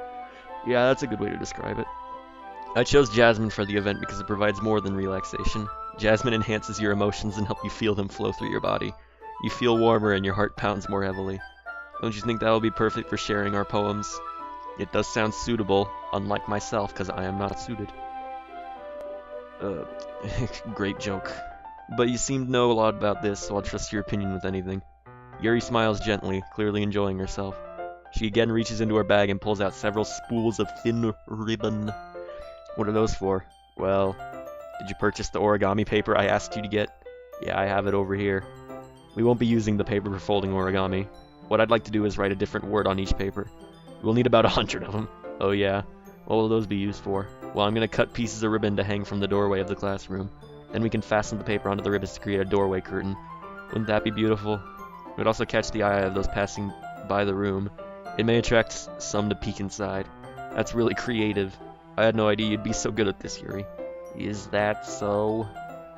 Yeah, that's a good way to describe it. I chose jasmine for the event because it provides more than relaxation. Jasmine enhances your emotions and helps you feel them flow through your body. You feel warmer and your heart pounds more heavily. Don't you think that will be perfect for sharing our poems? It does sound suitable, unlike myself, because I am not suited. Great joke. But you seem to know a lot about this, so I'll trust your opinion with anything. Yuri smiles gently, clearly enjoying herself. She again reaches into her bag and pulls out several spools of thin ribbon. What are those for? Well, did you purchase the origami paper I asked you to get? Yeah, I have it over here. We won't be using the paper for folding origami. What I'd like to do is write a different word on each paper. We'll need about 100 of them. Oh yeah. What will those be used for? Well, I'm gonna cut pieces of ribbon to hang from the doorway of the classroom. Then we can fasten the paper onto the ribbons to create a doorway curtain. Wouldn't that be beautiful? It would also catch the eye of those passing by the room. It may attract some to peek inside. That's really creative. I had no idea you'd be so good at this, Yuri. Is that so?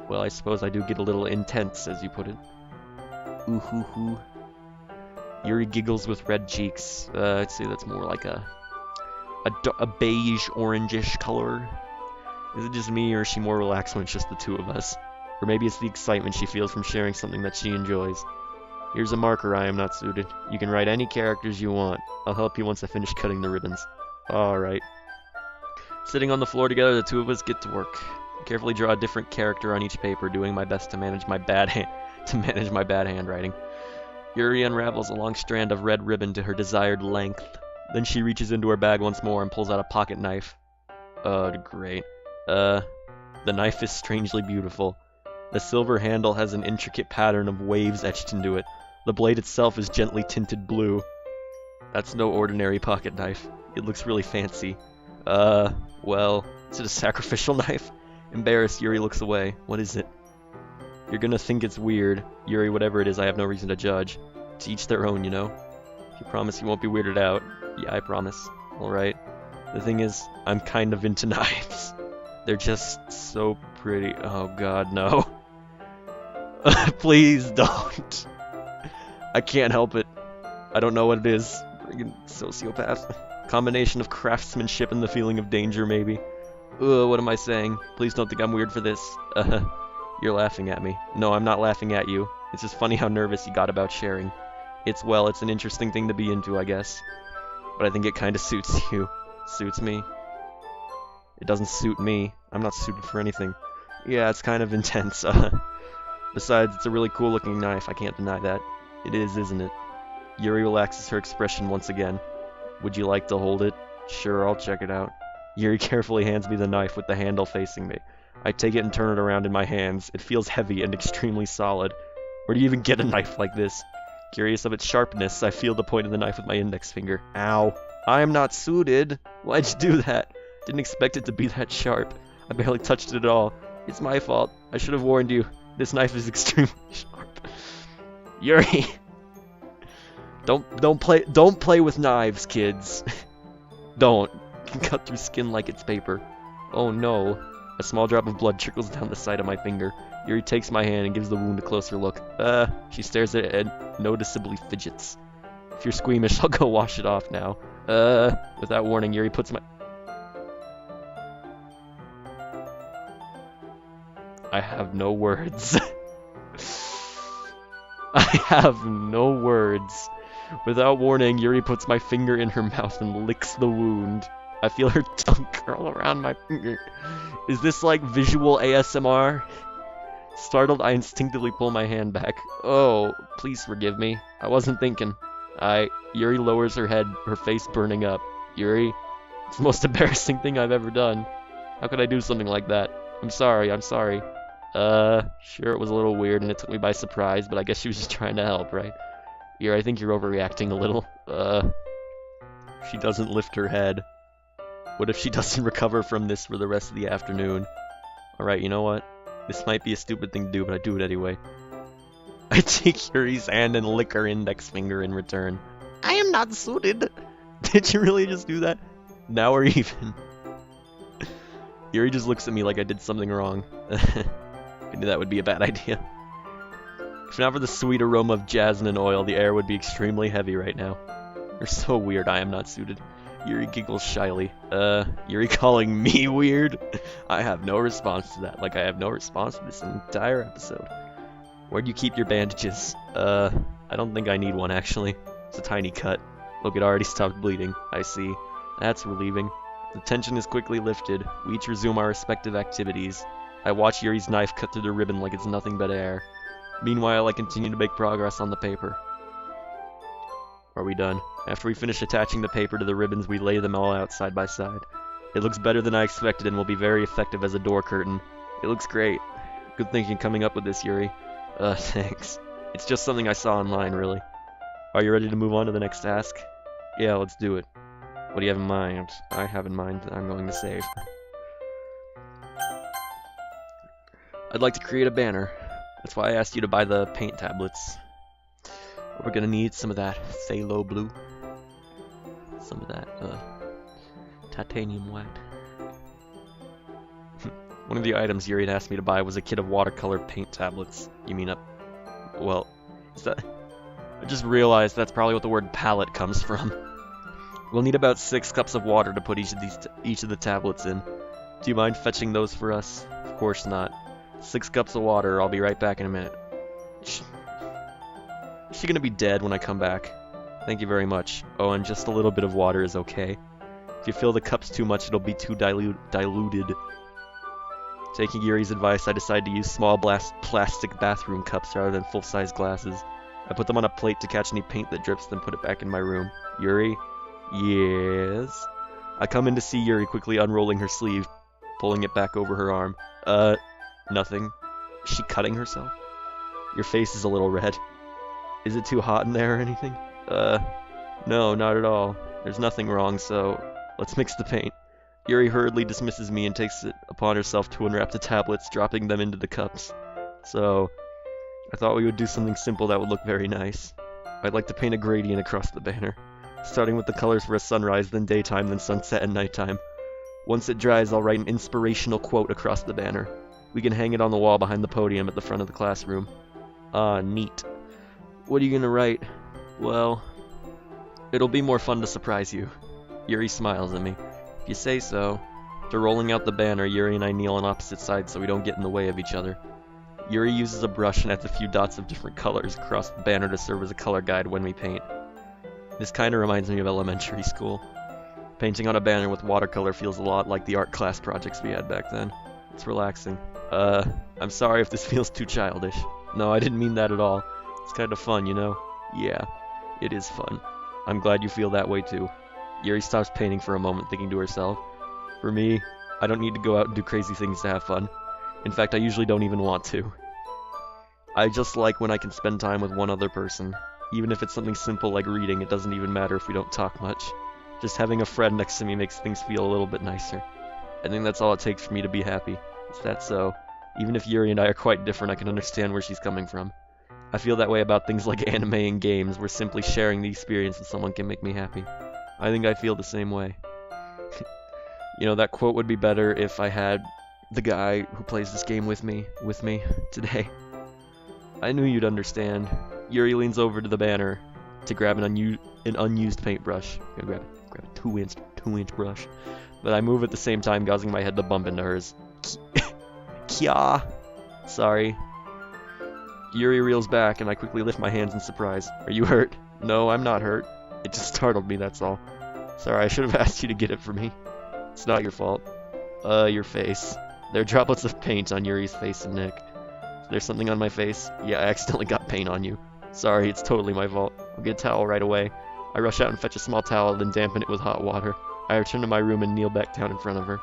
Well, I suppose I do get a little intense, as you put it. Ooh hoo hoo. Yuri giggles with red cheeks. I'd say that's more like a beige, orangish color. Is it just me, or is she more relaxed when it's just the two of us? Or maybe it's the excitement she feels from sharing something that she enjoys. Here's a marker. I am not suited. You can write any characters you want. I'll help you once I finish cutting the ribbons. Alright. Sitting on the floor together, the two of us get to work. I carefully draw a different character on each paper, doing my best to manage my bad handwriting. Yuri unravels a long strand of red ribbon to her desired length. Then she reaches into her bag once more and pulls out a pocket knife. Great. The knife is strangely beautiful. The silver handle has an intricate pattern of waves etched into it. The blade itself is gently tinted blue. That's no ordinary pocket knife. It looks really fancy. Well, is it a sacrificial knife? Embarrassed, Yuri looks away. What is it? You're gonna think it's weird. Yuri, whatever it is, I have no reason to judge. To each their own, you know? If you promise you won't be weirded out. Yeah, I promise. Alright. The thing is, I'm kind of into knives. They're just so pretty. Oh god, no. Please don't. I can't help it. I don't know what it is. Friggin' sociopath. Combination of craftsmanship and the feeling of danger, maybe. Ugh, what am I saying? Please don't think I'm weird for this. You're laughing at me. No, I'm not laughing at you. It's just funny how nervous you got about sharing. It's an interesting thing to be into, I guess. But I think it kinda suits you. Suits me? It doesn't suit me. I'm not suited for anything. Yeah, it's kind of intense. Besides, it's a really cool looking knife. I can't deny that. It is, isn't it? Yuri relaxes her expression once again. Would you like to hold it? Sure, I'll check it out. Yuri carefully hands me the knife with the handle facing me. I take it and turn it around in my hands. It feels heavy and extremely solid. Where do you even get a knife like this? Curious of its sharpness, I feel the point of the knife with my index finger. Ow. I am not suited. Why'd you do that? Didn't expect it to be that sharp. I barely touched it at all. It's my fault. I should have warned you. This knife is extremely sharp. Yuri! Don't play with knives, kids. Don't. You can cut through skin like it's paper. Oh no. A small drop of blood trickles down the side of my finger. Yuri takes my hand and gives the wound a closer look. She stares at it and noticeably fidgets. If you're squeamish, I'll go wash it off now. Without warning, Yuri puts my... I have no words. I have no words. Without warning, Yuri puts my finger in her mouth and licks the wound. I feel her tongue curl around my finger. Is this like visual ASMR? Startled, I instinctively pull my hand back. Oh, please forgive me. I wasn't thinking. Yuri lowers her head, her face burning up. Yuri, it's the most embarrassing thing I've ever done. How could I do something like that? I'm sorry, I'm sorry. Sure, it was a little weird and it took me by surprise, but I guess she was just trying to help, right? Here, I think you're overreacting a little. She doesn't lift her head. What if she doesn't recover from this for the rest of the afternoon? Alright, you know what? This might be a stupid thing to do, but I do it anyway. I take Yuri's hand and lick her index finger in return. I am not suited. Did you really just do that? Now we're even. Yuri just looks at me like I did something wrong. I knew that would be a bad idea. If not for the sweet aroma of jasmine and oil, the air would be extremely heavy right now. You're so weird, I am not suited. Yuri giggles shyly. Yuri calling me weird? I have no response to that, like I have no response to this entire episode. Where'd you keep your bandages? I don't think I need one, actually. It's a tiny cut. Look, it already stopped bleeding. I see. That's relieving. The tension is quickly lifted. We each resume our respective activities. I watch Yuri's knife cut through the ribbon like it's nothing but air. Meanwhile, I continue to make progress on the paper. Are we done? After we finish attaching the paper to the ribbons, we lay them all out side by side. It looks better than I expected and will be very effective as a door curtain. It looks great. Good thinking coming up with this, Yuri. Thanks. It's just something I saw online, really. Are you ready to move on to the next task? Yeah, let's do it. What do you have in mind? I have in mind that I'm going to save. I'd like to create a banner. That's why I asked you to buy the paint tablets. We're gonna need some of that phthalo blue. Some of that, titanium white. One of the items Yuri had asked me to buy was a kit of watercolor paint tablets. You mean well, is that... I just realized that's probably what the word palette comes from. We'll need about 6 cups of water to put each of the tablets in. Do you mind fetching those for us? Of course not. 6 cups of water, I'll be right back in a minute. Is she gonna be dead when I come back? Thank you very much. Oh, and just a little bit of water is okay. If you fill the cups too much, it'll be too diluted. Taking Yuri's advice, I decided to use small plastic bathroom cups rather than full-size glasses. I put them on a plate to catch any paint that drips, then put it back in my room. Yuri? Yes? I come in to see Yuri quickly unrolling her sleeve, pulling it back over her arm. Nothing. Is she cutting herself? Your face is a little red. Is it too hot in there or anything? No, not at all. There's nothing wrong, so let's mix the paint. Yuri hurriedly dismisses me and takes it upon herself to unwrap the tablets, dropping them into the cups. So, I thought we would do something simple that would look very nice. I'd like to paint a gradient across the banner, starting with the colors for a sunrise, then daytime, then sunset and nighttime. Once it dries, I'll write an inspirational quote across the banner. We can hang it on the wall behind the podium at the front of the classroom. Ah, neat. What are you gonna write? Well, it'll be more fun to surprise you. Yuri smiles at me. If you say so. After rolling out the banner, Yuri and I kneel on opposite sides so we don't get in the way of each other. Yuri uses a brush and adds a few dots of different colors across the banner to serve as a color guide when we paint. This kinda reminds me of elementary school. Painting on a banner with watercolor feels a lot like the art class projects we had back then. It's relaxing. I'm sorry if this feels too childish. No, I didn't mean that at all. It's kind of fun, you know? Yeah, it is fun. I'm glad you feel that way too. Yuri stops painting for a moment, thinking to herself. For me, I don't need to go out and do crazy things to have fun. In fact, I usually don't even want to. I just like when I can spend time with one other person. Even if it's something simple like reading, it doesn't even matter if we don't talk much. Just having a friend next to me makes things feel a little bit nicer. I think that's all it takes for me to be happy. Is that so? Even if Yuri and I are quite different, I can understand where she's coming from. I feel that way about things like anime and games, where simply sharing the experience with someone can make me happy. I think I feel the same way. You know, that quote would be better if I had the guy who plays this game with me today. I knew you'd understand. Yuri leans over to the banner to grab an unused paintbrush. Grab a 2-inch brush. But I move at the same time, causing my head to bump into hers. Kya. Sorry. Yuri reels back, and I quickly lift my hands in surprise. Are you hurt? No, I'm not hurt. It just startled me, that's all. Sorry, I should have asked you to get it for me. It's not your fault. Your face. There are droplets of paint on Yuri's face and neck. There's something on my face? Yeah, I accidentally got paint on you. Sorry, it's totally my fault. I'll get a towel right away. I rush out and fetch a small towel, then dampen it with hot water. I return to my room and kneel back down in front of her.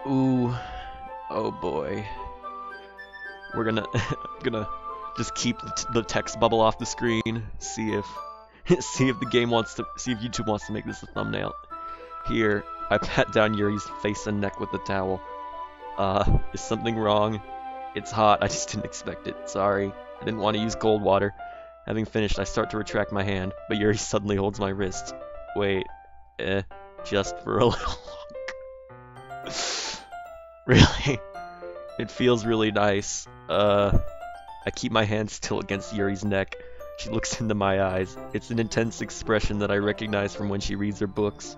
Ooh. Oh boy. We're gonna gonna just keep the text bubble off the screen. See if see if the game wants to see if YouTube wants to make this a thumbnail. Here, I pat down Yuri's face and neck with the towel. Is something wrong? It's hot. I just didn't expect it. Sorry. I didn't want to use cold water. Having finished, I start to retract my hand, but Yuri suddenly holds my wrist. Wait. Just for a little look. Really? It feels really nice. I keep my hand still against Yuri's neck. She looks into my eyes. It's an intense expression that I recognize from when she reads her books.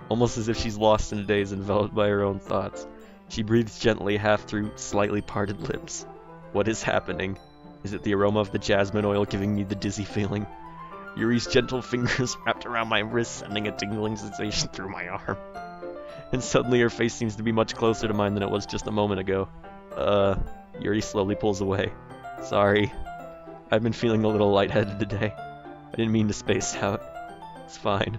Almost as if she's lost in a daze, enveloped by her own thoughts. She breathes gently, half through slightly parted lips. What is happening? Is it the aroma of the jasmine oil giving me the dizzy feeling? Yuri's gentle fingers wrapped around my wrist, sending a tingling sensation through my arm. And suddenly her face seems to be much closer to mine than it was just a moment ago. Yuri slowly pulls away. Sorry. I've been feeling a little lightheaded today. I didn't mean to space out. It's fine.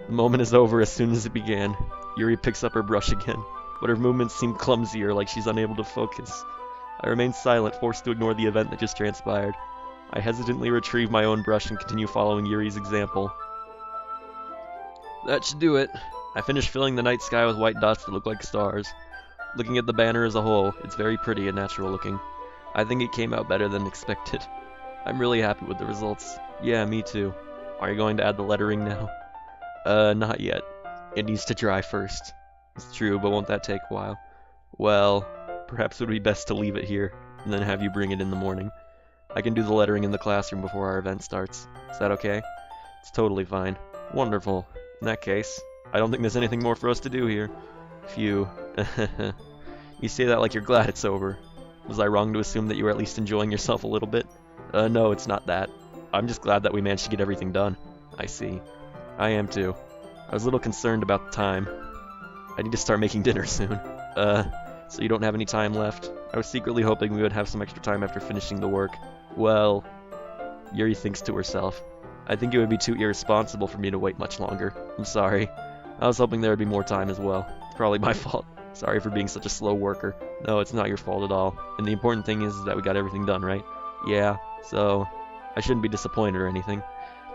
The moment is over as soon as it began. Yuri picks up her brush again, but her movements seem clumsier, like she's unable to focus. I remain silent, forced to ignore the event that just transpired. I hesitantly retrieve my own brush and continue following Yuri's example. That should do it. I finish filling the night sky with white dots that look like stars. Looking at the banner as a whole, it's very pretty and natural looking. I think it came out better than expected. I'm really happy with the results. Yeah, me too. Are you going to add the lettering now? Not yet. It needs to dry first. It's true, but won't that take a while? Well, perhaps it would be best to leave it here, and then have you bring it in the morning. I can do the lettering in the classroom before our event starts. Is that okay? It's totally fine. Wonderful. In that case, I don't think there's anything more for us to do here. Phew. You say that like you're glad it's over. Was I wrong to assume that you were at least enjoying yourself a little bit? No, it's not that. I'm just glad that we managed to get everything done. I see. I am too. I was a little concerned about the time. I need to start making dinner soon. So you don't have any time left? I was secretly hoping we would have some extra time after finishing the work. Well, Yuri thinks to herself. I think it would be too irresponsible for me to wait much longer. I'm sorry. I was hoping there would be more time as well. It's probably my fault. Sorry for being such a slow worker. No, it's not your fault at all. And the important thing is that we got everything done, right? Yeah, so I shouldn't be disappointed or anything.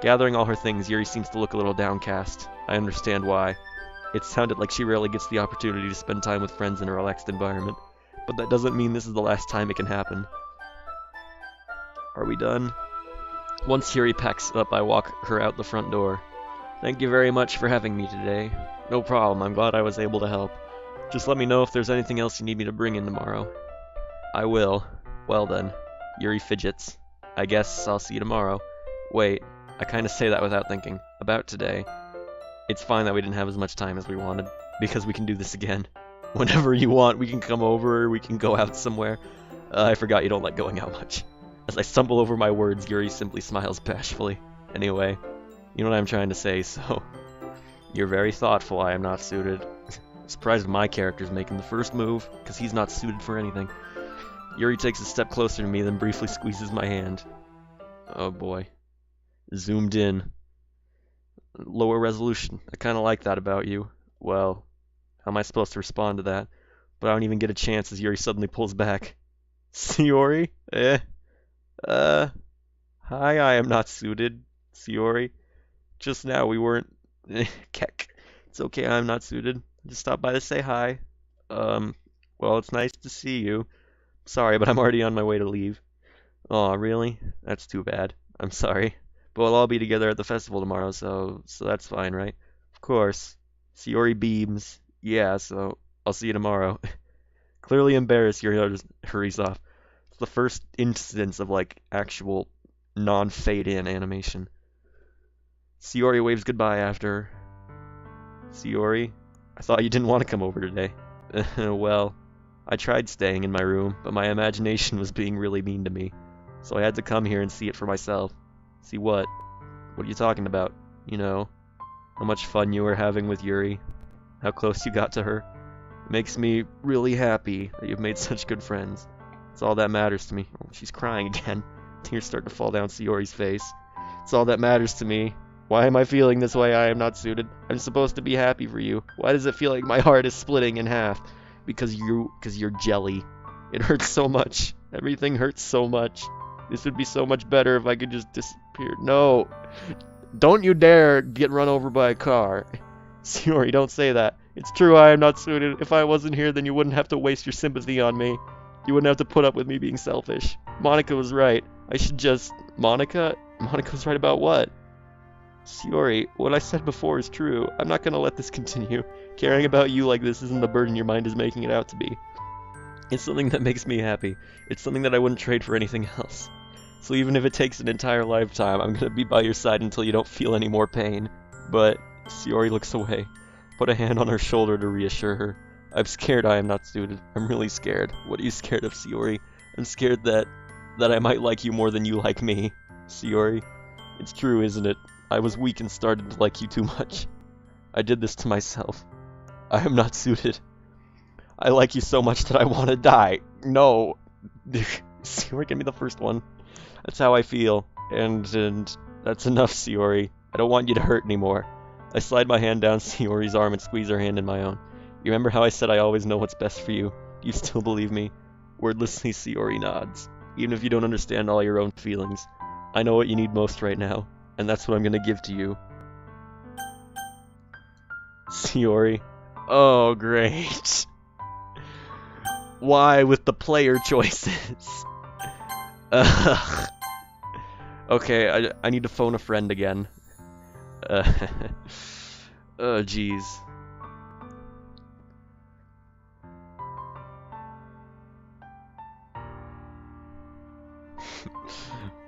Gathering all her things, Yuri seems to look a little downcast. I understand why. It sounded like she rarely gets the opportunity to spend time with friends in a relaxed environment. But that doesn't mean this is the last time it can happen. Are we done? Once Yuri packs up, I walk her out the front door. Thank you very much for having me today. No problem, I'm glad I was able to help. Just let me know if there's anything else you need me to bring in tomorrow. I will. Well then. Yuri fidgets. I guess I'll see you tomorrow. Wait, I kinda say that without thinking. About today. It's fine that we didn't have as much time as we wanted, because we can do this again. Whenever you want, we can come over, we can go out somewhere. I forgot you don't like going out much. As I stumble over my words, Yuri simply smiles bashfully. Anyway, you know what I'm trying to say, so... You're very thoughtful, I am not suited. Surprised my character's making the first move, because he's not suited for anything. Yuri takes a step closer to me, then briefly squeezes my hand. Oh boy. Zoomed in. Lower resolution. I kinda like that about you. Well, how am I supposed to respond to that? But I don't even get a chance as Yuri suddenly pulls back. Sayori? Hi, I am not suited. Sayori. Just now we weren't... Keck. It's okay, I'm not suited. Just stopped by to say hi. Well, it's nice to see you. Sorry, but I'm already on my way to leave. Aw, really? That's too bad. I'm sorry. But we'll all be together at the festival tomorrow, so that's fine, right? Of course. Sayori beams. Yeah, so I'll see you tomorrow. Clearly embarrassed, Yuri just hurries off. It's the first instance of, like, actual non-fade-in animation. Sayori waves goodbye after her. Sayori? I thought you didn't want to come over today. Well, I tried staying in my room, but my imagination was being really mean to me. So I had to come here and see it for myself. See what? What are you talking about? You know, how much fun you were having with Yuri. How close you got to her. It makes me really happy that you've made such good friends. It's all that matters to me. Oh, she's crying again. Tears start to fall down Sayori's face. It's all that matters to me. Why am I feeling this way? I am not suited. I'm supposed to be happy for you. Why does it feel like my heart is splitting in half? Because you're jelly. It hurts so much. Everything hurts so much. This would be so much better if I could just disappear. No. Don't you dare get run over by a car. Sayori, don't say that. It's true I am not suited. If I wasn't here, then you wouldn't have to waste your sympathy on me. You wouldn't have to put up with me being selfish. Monica was right. I should just... Monica? Monica was right about what? Sayori, what I said before is true. I'm not gonna let this continue. Caring about you like this isn't the burden your mind is making it out to be. It's something that makes me happy. It's something that I wouldn't trade for anything else. So even if it takes an entire lifetime, I'm gonna be by your side until you don't feel any more pain. But... Sayori looks away. Put a hand on her shoulder to reassure her. I'm scared I am not suited. I'm really scared. What are you scared of, Sayori? I'm scared that I might like you more than you like me. Sayori, it's true, isn't it? I was weak and started to like you too much. I did this to myself. I am not suited. I like you so much that I want to die. No. Sayori, give me the first one. That's how I feel. And that's enough, Sayori. I don't want you to hurt anymore. I slide my hand down Sayori's arm and squeeze her hand in my own. You remember how I said I always know what's best for you? Do you still believe me? Wordlessly, Sayori nods. Even if you don't understand all your own feelings. I know what you need most right now, and that's what I'm gonna give to you. Sayori. Oh, great. Why with the player choices? Ugh. Okay, I need to phone a friend again. Oh, jeez.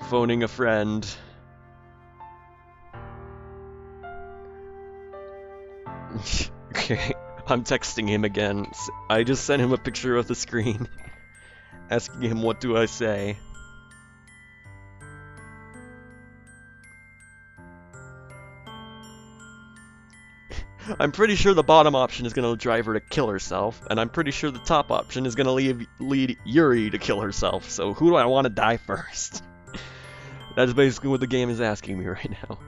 Phoning a friend. Okay, I'm texting him again. I just sent him a picture of the screen, asking him what do I say. I'm pretty sure the bottom option is going to drive her to kill herself, and I'm pretty sure the top option is going to lead Yuri to kill herself, so who do I want to die first? That's basically what the game is asking me right now.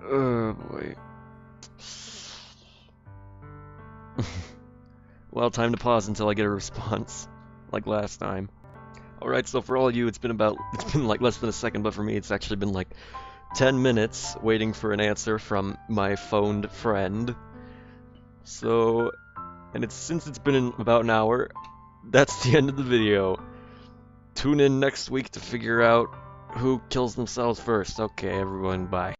Oh boy. Well, time to pause until I get a response, like last time. Alright, so for all of you, it's been like less than a second, but for me it's actually been like 10 minutes waiting for an answer from my phoned friend. So, and since it's been about an hour, that's the end of the video. Tune in next week to figure out who kills themselves first. Okay, everyone, bye.